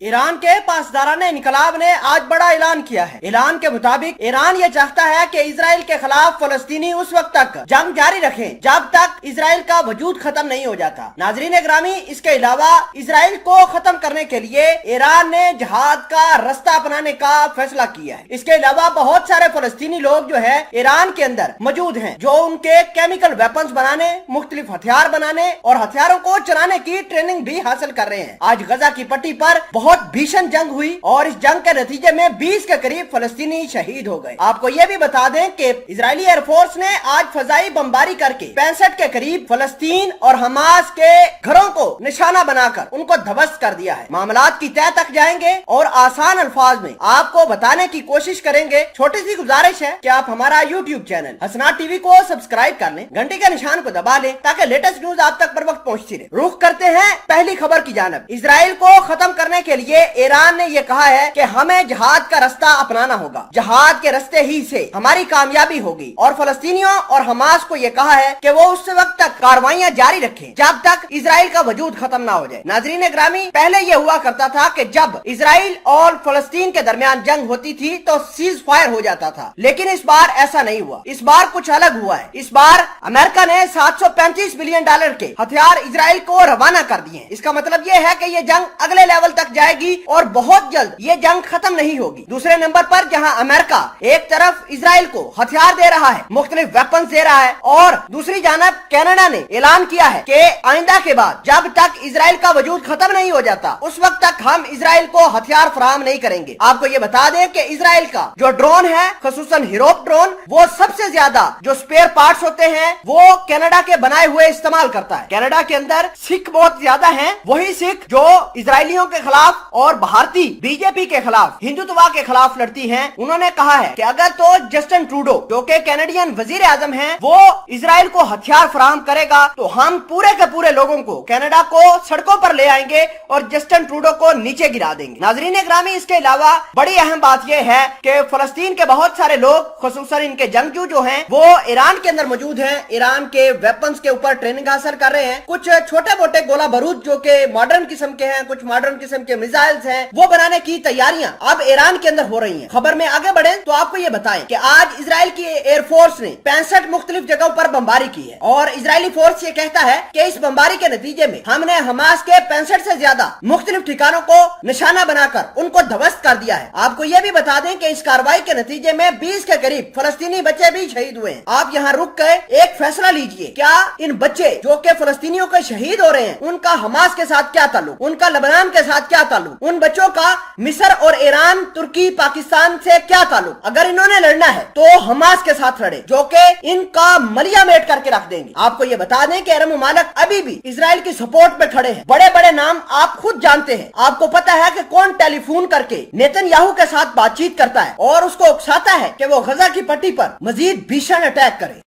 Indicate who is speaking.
Speaker 1: Iran के पासदाराने इनकलाब ने आज बड़ा ऐलान किया है। ऐलान के मुताबिक ईरान ये चाहता है कि इजराइल के खिलाफ फलस्तीनी उस वक्त तक जंग जारी रखें जब तक इजराइल का वजूद खत्म नहीं हो जाता। नाजरीन ग्रामी, इसके अलावा इजराइल को खत्म करने के लिए ईरान ने जिहाद का रास्ता अपनाने का फैसला किया है। इसके अलावा बहुत सारे फलस्तीनी लोग जो है ईरान के अंदर मौजूद हैं, जो उनके केमिकल वेपन्स बनाने, मुख्तलिफ हथियार बनाने और हथियारों को चलाने की ट्रेनिंग भी हासिल कर रहे हैं। आज गजा की पट्टी पर बहुत भीषण जंग हुई और इस जंग के नतीजे में 20 के करीब फलस्तीनी शहीद हो गए। आपको ये भी बता दें कि इजरायली एयरफोर्स ने आज फजाई बमबारी करके 65 के करीब फलस्तीन और हमास के घरों को निशाना बनाकर उनको ध्वस्त कर दिया है। मामलात की तह तक जाएंगे और आसान अल्फाज में आपको बताने की कोशिश करेंगे। छोटी सी गुजारिश है कि आप हमारा YouTube चैनल हसनात टीवी को सब्सक्राइब कर लें, घंटी के निशान को दबा लें ताकि लेटेस्ट न्यूज आप तक बर वक्त पहुंचती रहे। रुख करते हैं पहली खबर की जानिब। इजराइल को खत्म करने के लिए ईरान ने यह कहा है कि हमें जिहाद का रास्ता अपनाना होगा, जिहाद के रास्ते ही से हमारी कामयाबी होगी। और फलस्तीनियों और हमास को यह कहा है कि वो उस वक्त तक कार्रवाइयां जारी रखें जब तक इजराइल का वजूद खत्म ना हो जाए। नाजरीन ग्रामी, पहले यह हुआ करता था कि जब इजराइल और फलस्तीन के दरमियान जंग होती थी तो सीज फायर हो जाता था, लेकिन इस बार ऐसा नहीं हुआ। इस बार कुछ अलग हुआ है। इस बार अमेरिका ने $735 बिलियन के हथियार इजराइल को रवाना कर दिए। इसका मतलब यह है कि यह जंग अगले लेवल तक जाएगी और बहुत जल्द ये जंग खत्म नहीं होगी। दूसरे नंबर पर जहां अमेरिका एक तरफ इजराइल को हथियार दे रहा है, मुख्तलिफ वेपन्स दे रहा है, और दूसरी जानब कनाडा ने ऐलान किया है कि आइंदा के बाद जब तक इजराइल का वजूद खत्म नहीं हो जाता उस वक्त तक हम इजराइल को हथियार फराहम नहीं करेंगे। आपको ये बता दें कि इजराइल का जो ड्रोन है, खसूसन हीरोप ड्रोन, वो सबसे ज्यादा जो स्पेयर पार्ट्स होते हैं वो कनाडा के बनाए हुए इस्तेमाल करता है। कनाडा के अंदर सिख बहुत ज्यादा हैं, वही सिख जो इजरायलियों के खिलाफ और भारतीय बीजेपी के खिलाफ, हिंदुत्व के खिलाफ लड़ती हैं। उन्होंने कहा है कि अगर तो जस्टिन ट्रूडो जो कि कैनेडियन वजीर आजम हैं, वो इजराइल को हथियार फराहम करेगा तो हम पूरे के पूरे लोगों को, कनाडा को सड़कों पर ले आएंगे और जस्टिन ट्रूडो को नीचे गिरा देंगे। नाजरीन ग्रामी, इसके अलावा बड़ी अहम बात यह है कि फलस्तीन के बहुत सारे लोग, खुसूसन इनके जंगजू जो हैं, वो ईरान के अंदर मौजूद हैं, ईरान के वेपन्स के ऊपर ट्रेनिंग हासिल कर रहे हैं। कुछ छोटे मोटे गोला बारूद जो कि मॉडर्न किस्म के हैं, कुछ मॉडर्न किस्म के मिसाइल्स हैं, वो बनाने की तैयारियां अब ईरान के अंदर हो रही हैं। खबर में आगे बढ़े तो आपको ये बताएं कि आज इजराइल की एयरफोर्स ने 65 मुख्तलिफ जगहों पर बमबारी की है और इजरायली फोर्स ये कहता है कि इस बमबारी के नतीजे में हमने हमास के 65 से ज्यादा मुख्तलिफ ठिकानों को निशाना बनाकर उनको ध्वस्त कर दिया है। आपको ये भी बता दें कि इस कार्रवाई के नतीजे में 20 के करीब फलस्तीनी बच्चे भी शहीद हुए हैं। आप यहाँ रुक कर एक फैसला लीजिए, क्या इन बच्चे जो कि फलस्तीनियों के शहीद हो रहे हैं, उनका हमास के साथ क्या ताल्लुक, उनका लेबनान के साथ क्या ताल्लुक, उन बच्चों का मिस्र और ईरान, तुर्की, पाकिस्तान से क्या ताल्लुक? अगर इन्होंने लड़ना है तो हमास के साथ लड़े जो कि इनका मलिया मेट करके रख देंगे। आपको ये बता दें कि अरब ममालिक अभी भी इजराइल की सपोर्ट पे खड़े हैं। बड़े बड़े नाम आप खुद जानते हैं। आपको पता है कि कौन टेलीफोन करके नेतन्याहू के साथ बातचीत करता है और उसको उकसाता है कि वो गजा की पट्टी पर मजीद भीषण अटैक करे।